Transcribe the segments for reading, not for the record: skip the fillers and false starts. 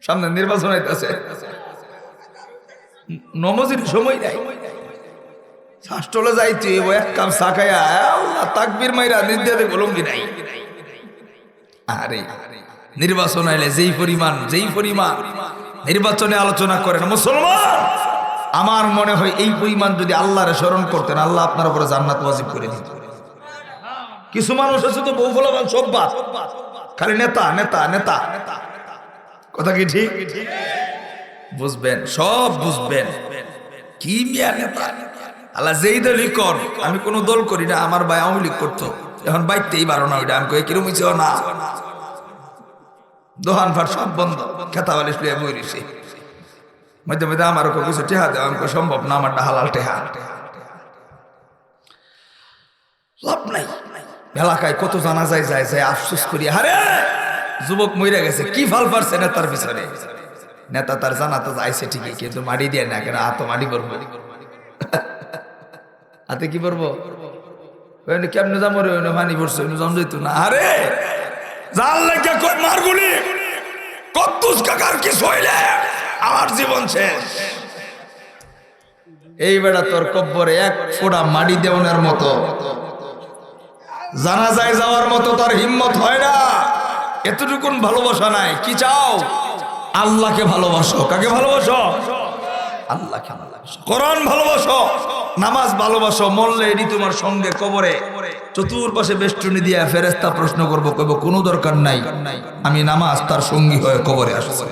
সামনে নির্বাচন হইতেছে, নমজির সময় নাই, শাসটলে যাইতে এক কাপ চা খাইয়া আল্লাহ তাকবীর মাইরা নির্দেশে গোলঙ্গি নাই। আরে নির্বাচন আইলে যেই পরিমাণ নির্বাচনে আলোচনা করেন মুসলমান, আমার মনে হয় এই পরিমাণ যদি আল্লাহরে স্মরণ করতেন, আল্লাহ আপনার উপরে জান্নাত ওয়াজিব করে দিত। কিছু মানুষ আছে তো বউ ফলাবান সব বাদ, খালি নেতা নেতা নেতা, কথা কি ঠিক? বুঝবেন, সব বুঝবেন কি মিয়া নেতা। আল্লাহ যেই দলই কর, আমি কোনো দল করি না, আমার ভাই আওয়ামী লীগ করতো, এখন বাইতেই পারো না ওইটা, আমি কই কিরম হইছে না, দোকান ফাট সব বন্ধ, খেতা বালিশ লিয়ে বই রইছে, মধ্যে মধ্যে আমার কিছু টেহা দেওয়া আমি সম্ভব না, আমারটা হালাল টেহা, লাভ নাই। এলাকায় কত জানা যায় যায় যায় আফসোস করি, আরে যুবক মরে গেছে, কি ফাল পারছে নেতার পিছনে, নেতা তার জানা তো যাইছে ঠিকই, কিন্তু মাটি দিয়ে না, কেন হাত মাটি করবো, হাতে কি করবো, কেমনে যাবো রে, মানি পড়ছে জম যেত না, আরে জাল লাগে কই মারগুলি কদ্দুস কাকার কি হইলে আমার জীবন শেষ। এই বেটা তোর কব্বরে এক ফোঁটা মাটি দেওয়ার মতো, জানাজায় যাওয়ার মতো তার হিম্মত হয় না, এতটুকুন ভালোবাসা নাই। কি চাও? আল্লাহকে ভালোবাসো। কাকে ভালোবাসো? আল্লাহকে ভালোবাসো, কোরআন ভালোবাসো, নামাজ ভালোবাসো। মরলে এটি তোমার সঙ্গে কবরে চতুর্পাশে বেষ্টনী দিয়া ফেরেশতা প্রশ্ন করবো, কইব কোনো দরকার নাই, আমি নামাজ তার সঙ্গী হয়ে কবরে আসছি,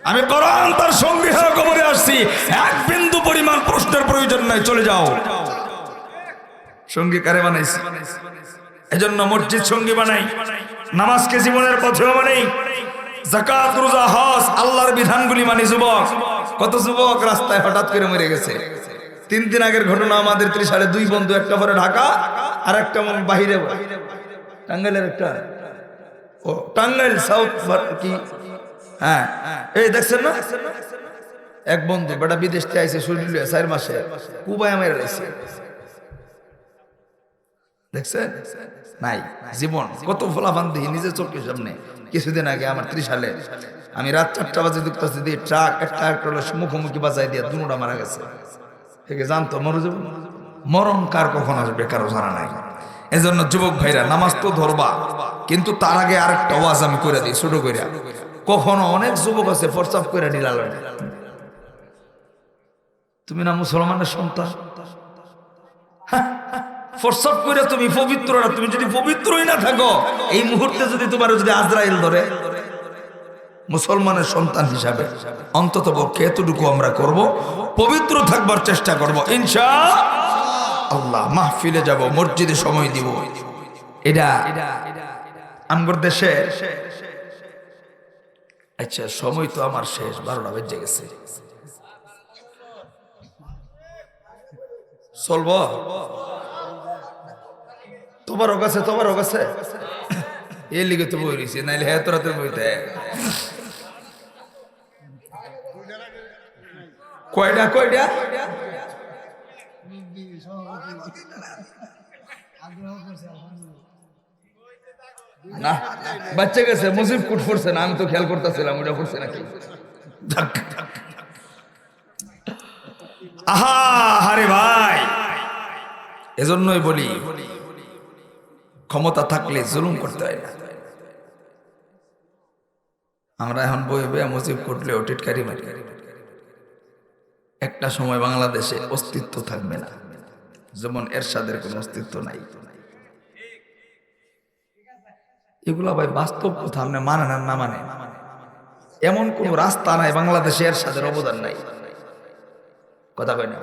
আমি কোরআন তার সঙ্গী হয়ে কবরে আসছি, এক বিন্দু পরিমাণ প্রশ্নের প্রয়োজন নাই, চলে যাও। সঙ্গী কারে বানাইছি? এজন্য মসজিদ সঙ্গী বানাই, নামাজকে জীবনের পথেও বানাই, যাকাত রোজা হজ আল্লাহর বিধানগুলি মানি। যুবক, কত যুবক রাস্তায় হঠাৎ করে মরে গেছে। 3 দিন আগের ঘটনা, আমাদের 2 বন্ধু, একটা পরে ঢাকা আর একটা বাহিরে, টাঙ্গাইলের একটা, ও টাঙ্গাইল সাউথ কি, হ্যাঁ এই দেখছেন না, এক বন্ধু বেটা বিদেশ থেকে আইছে, শরীর 4 মাসে কুবায় মেরে রয়েছে, দেখছেন নাই? জীবন কত ফলাফান দেখি নিজের চোখের সামনে। কিছুদিন আগে আমার 30 সালে আমি রাত 4টা বাজে দেখতেছি দিয়ে ট্রাক একটা মুখোমুখি বাজাই দিয়ে দুটা মারা গেছে। থেকে জানতো মরণ কার কখন আসবে কারো জানা নাই। এজন্য যুবক ভাইরা, নামাজ তো ধরবা, কিন্তু তার আগে আরেকটা ওয়াজ আমি করে দিই ছোট করে। কখনো অনেক যুবক আছে প্রস্তাব করে নিলাল, তুমি না মুসলমানের সন্তান, প্রস্তাব করে তুমি পবিত্র না, তুমি যদি পবিত্রই না থাকো, এই মুহূর্তে যদি তোমার যদি আজরাইল ধরে, মুসলমানের সন্তান হিসাবে অন্তত পক্ষে এতটুকু আমরা করব, পবিত্র থাকবার চেষ্টা করব ইনশাআল্লাহ। মাহফিলে যাব, মসজিদে সময় দিব। এটা আমগর দেশে, আচ্ছা সময় তো আমার শেষ, 12টা বেজে গেছে, চলবো? তোমারও কাছে এর লিগে তো বই রয়েছে, নাইলে হ্যাঁ তোরা তোর বইতে কয়টা না বাচ্চা গেছে, মুজিব কুট ফুটছে না, আমি তো খেয়াল করতেছিলাম ওটা ফুটছে নাকি। আহা হারে ভাই, এজন্যই বলি ক্ষমতা থাকলে জুলুম করতে হয় না। আমরা এখন বই বইয়া মুজিব করলে ও টিটকারি মারি, একটা সময় বাংলাদেশে অস্তিত্ব থাকবে না, যেমন এরশাদের কোনো অস্তিত্ব নাই। এগুলা ভাই বাস্তব কথা, আপনি মানেন আর না মানে, এমন কোন রাস্তা নাই বাংলাদেশে এরশাদের অবদান নাই, কথা কয় না।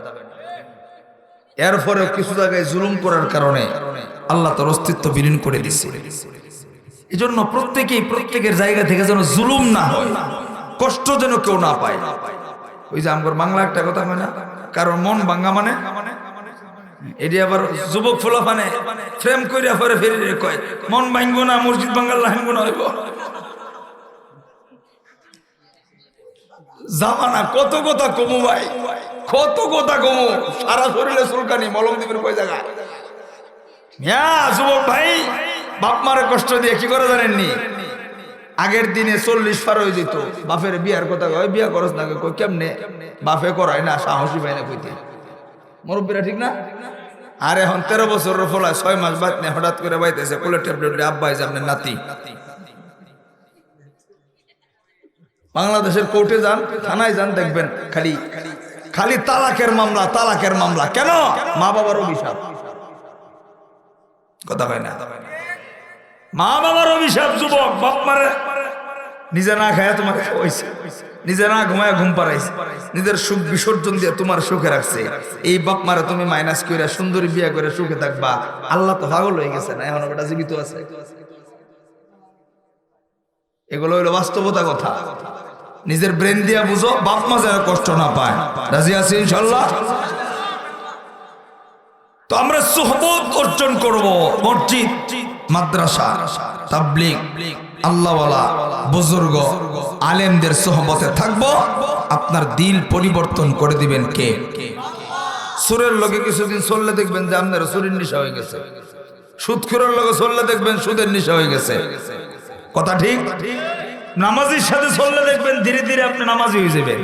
এরপরেও কিছু জায়গায় জুলুম করার কারণে আল্লাহ তার অস্তিত্ব বিলীন করে দিচ্ছে। এই জন্য প্রত্যেকের জায়গা থেকে যেন জুলুম না হয়, কষ্ট যেন কেউ না পায়। ওই যে আমার বাংলা একটা কথা হয় না, কারণ মন ভাঙ্গা মানে, এটি আবার যুবক ফোলাফানে ফ্রেম করিয়া পরে ফেরি কয় মন ভাঙবো না, মসজিদ ভাঙ্গার লাইনবো না হইব। জামানা কত কথা কমু ভাই, কত কথা কমু, সারা শরীরে চুলকানি, মলম দিবের কয় জায়গা। যুবক ভাই, বাপ মারে কষ্ট দিয়ে কি করে জানেননি, আগের দিনে 40 পার হয়ে যেত, বাপের বিয়ার কথা কয়, বিয়া করস না কই কেমনে, বাপে করায় না, সাহসী পায় না কইতে, মুরব্বীরা ঠিক না? আর এখন 13 বছরের ফলায় 6 মাস বাদ নেই, হঠাৎ করে বাইতেছে কোলে ট্যাবলেট, আব্বা যে আপনার নাতি। বাংলাদেশের কোর্টে যান, থানায় যান, দেখবেন খালি খালি তালাকের মামলা, তালাকের মামলা। কেন? মা বাবার অভিশাপ। কথা হয় না, মা বাবার অভিশাপ। যুবক, বাপ মারে নিজে না খায় তোমাকে খাওয়াইছে, নিজে না ঘুমায় ঘুম পাড়াইছে, নিজের সুখ বিসর্জন দিয়ে তোমার সুখে রাখছে। এই বাপ মারে তুমি মাইনাস করে সুন্দরী বিয়ে করে সুখে থাকবা। আল্লাহ তো পাগল হয়ে গেছে না, এখন ওটা জীবিত আছে। এগুলো হইলো বাস্তবতা কথা। নিজের ব্রেন দিয়া বুঝো, বাপ মা যেন কষ্ট না পায়। রাজি আছি ইনশাআল্লাহ? তো আমরা সুহবত অর্জন করব, মসজিদ, মাদ্রাসা, তাবলীগ, আল্লাহওয়ালা, বুজুর্গ, আলেমদের সুহবতে থাকবো। আপনার দিল পরিবর্তন করে দিবেন কে? সুরের লগে কিছুদিন চললে দেখবেন যে আপনার সুরের নেশা হয়ে গেছে, সুদখোরের লগে চললে দেখবেন সুদের নেশা হয়ে গেছে। কথা ঠিক? নামাজির সাথে চললে দেখবেন ধীরে ধীরে আপনি নামাজি হয়ে যাবেন।